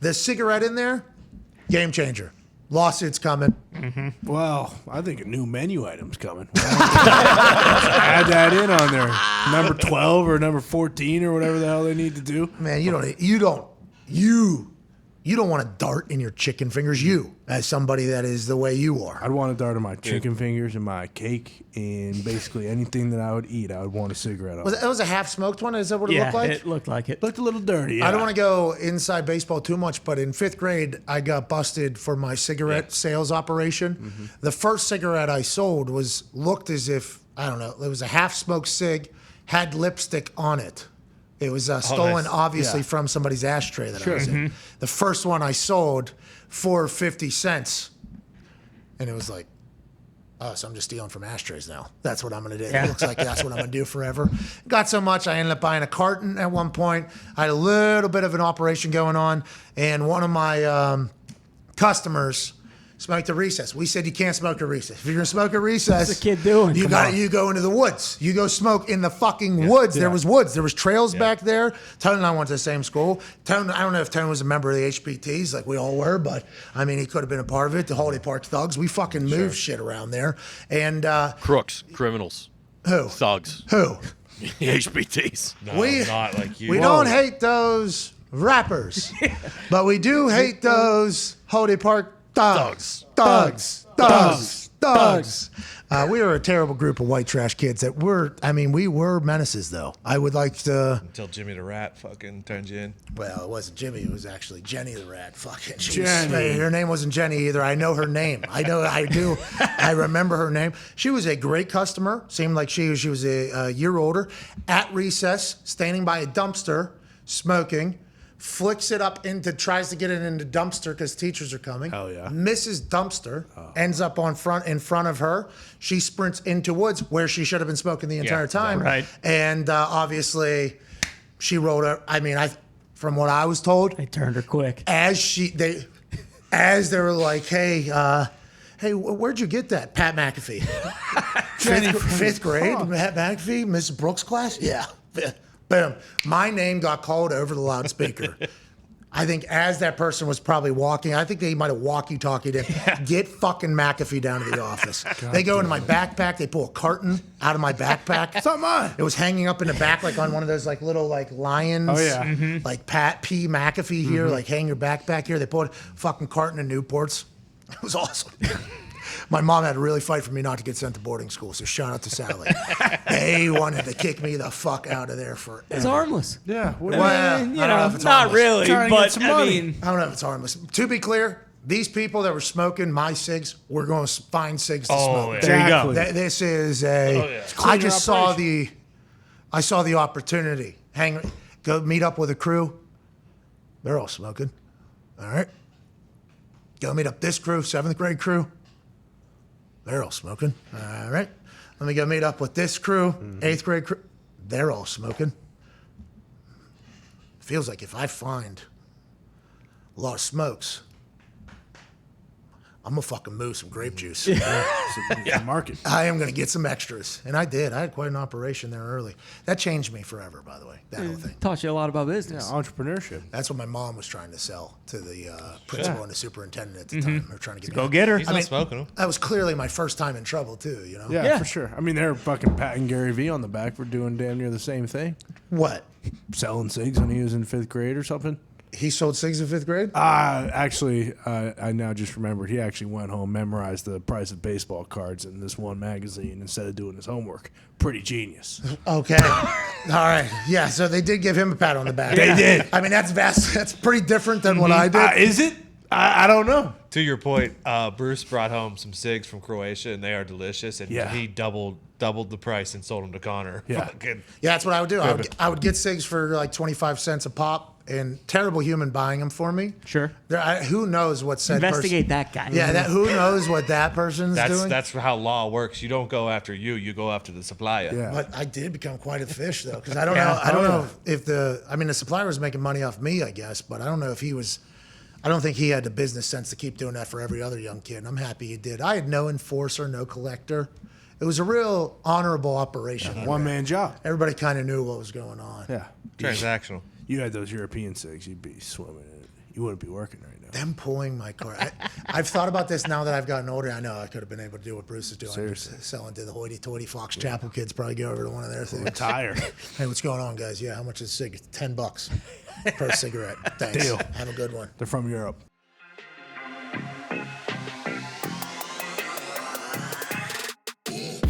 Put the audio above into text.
The cigarette in there, game changer. Lawsuits coming. Well, I think a new menu item's coming. Add that in on there. Number 12 or number 14 or whatever the hell they need to do. Man, you don't want a dart in your chicken fingers. You, as somebody that is the way you are. I'd want a dart in my chicken fingers and my cake and basically anything that I would eat. I would want a cigarette on. It was a half smoked one. Is that what it looked like? It looked like it. Looked a little dirty. Yeah. I don't want to go inside baseball too much, but in 5th grade, I got busted for my cigarette sales operation. The first cigarette I sold looked as if, I don't know, it was a half smoked cig, had lipstick on it. It was stolen, obviously, from somebody's ashtray that I was in. The first one I sold for 50 cents. And it was like, oh, so I'm just stealing from ashtrays now. That's what I'm going to do. It looks like that's what I'm going to do forever. Got so much, I ended up buying a carton at one point. I had a little bit of an operation going on. And one of my customers smoked at recess. We said you can't smoke at recess. If you're going to smoke at recess, what's the kid doing? You go into the woods. You go smoke in the fucking woods. There was woods. There was trails back there. Tone and I went to the same school. Tone, I don't know if Tone was a member of the HBTs like we all were, but I mean, he could have been a part of it. The Holiday Park Thugs. We fucking moved shit around there. And crooks, criminals. Who? Thugs. Who? HBTs. No, not like you. We don't hate those rappers, but we do hate those Holiday Park Thugs. We were a terrible group of white trash kids that we were menaces, though. I would like to. Until Jimmy the Rat fucking turned you in. Well, it wasn't Jimmy. It was actually Jenny the Rat. Fucking Jenny. Her name wasn't Jenny either. I know her name. I do. I remember her name. She was a great customer. Seemed like she was a year older. At recess, standing by a dumpster, smoking. Flicks it up tries to get it into dumpster because teachers are coming. Hell yeah. Misses dumpster, ends up in front of her. She sprints into woods where she should have been smoking the entire time. Right. And obviously, she rolled her. I mean, from what I was told, They turned her quick. as they were like, hey, where'd you get that? Pat McAfee. fifth grade, Pat McAfee, Miss Brooks' class? Yeah. Boom. My name got called over the loudspeaker. I think as that person was probably walking, I think they might have walkie-talkied him. Get fucking McAfee down to the office. They go into my backpack. They pull a carton out of my backpack. It's not mine. It was hanging up in the back, like on one of those like little like lions. Oh, yeah. Like Pat P. McAfee here, like hang your backpack here. They pulled a fucking carton of Newports. It was awesome. My mom had to really fight for me not to get sent to boarding school, so shout out to Sally. They wanted to kick me the fuck out of there forever. It's harmless. Yeah. Well, I don't know if it's not harmless. really, Trying to get but some I money. mean, I don't know if it's harmless. To be clear, these people that were smoking my cigs were going to find cigs to smoke. there you go. This is a. I just saw the opportunity. Go meet up with a crew. They're all smoking. All right. Go meet up this crew, 7th grade crew. They're all smoking. All right. Let me go meet up with this crew, 8th grade crew. They're all smoking. Feels like if I find a lot of smokes, I'm going to fucking move some grape juice. Market. I am going to get some extras. And I did. I had quite an operation there early. That changed me forever, by the way, that whole thing. Taught you a lot about business. Entrepreneurship. That's what my mom was trying to sell to the principal and the superintendent at the time. They were trying to get Go me. get her. He's not smoking them. That was clearly my first time in trouble, too, you know? Yeah, for sure. I mean, they're fucking patting Gary Vee on the back for doing damn near the same thing. What? Selling cigs when he was in 5th grade or something. He sold cigs in 5th grade? Actually, I now just remembered he actually went home, memorized the price of baseball cards in this one magazine instead of doing his homework. Pretty genius. Okay. All right. Yeah, so they did give him a pat on the back. They did. I mean, that's vast. That's pretty different than what I did. Is it? I don't know. To your point, Bruce brought home some cigs from Croatia, and they are delicious. And he doubled the price and sold them to Connor. Yeah. Yeah, that's what I would do. I would get cigs for like 25 cents a pop, and terrible human buying them for me. Sure. Who knows what said Investigate that guy. Yeah, who knows what that person's doing? That's how law works. You don't go after you go after the supplier. Yeah. But I did become quite a fish, though, because I don't know. I don't know if the supplier was making money off me, I guess, but I don't know if he was. I don't think he had the business sense to keep doing that for every other young kid. And I'm happy he did. I had no enforcer, no collector. It was a real honorable operation. One-man job. Everybody kind of knew what was going on. Yeah. Transactional. You had those European cigs, you'd be swimming in it. you wouldn't be working right now. Them pulling my car. I've thought about this now that I've gotten older. I know I could have been able to do what Bruce is doing. Seriously. Just selling to the hoity-toity Fox Chapel kids. Probably go over to one of their things. Retire. Hey, what's going on, guys? Yeah, how much is a cig? $10 per cigarette. Thanks. Deal. Have a good one. They're from Europe.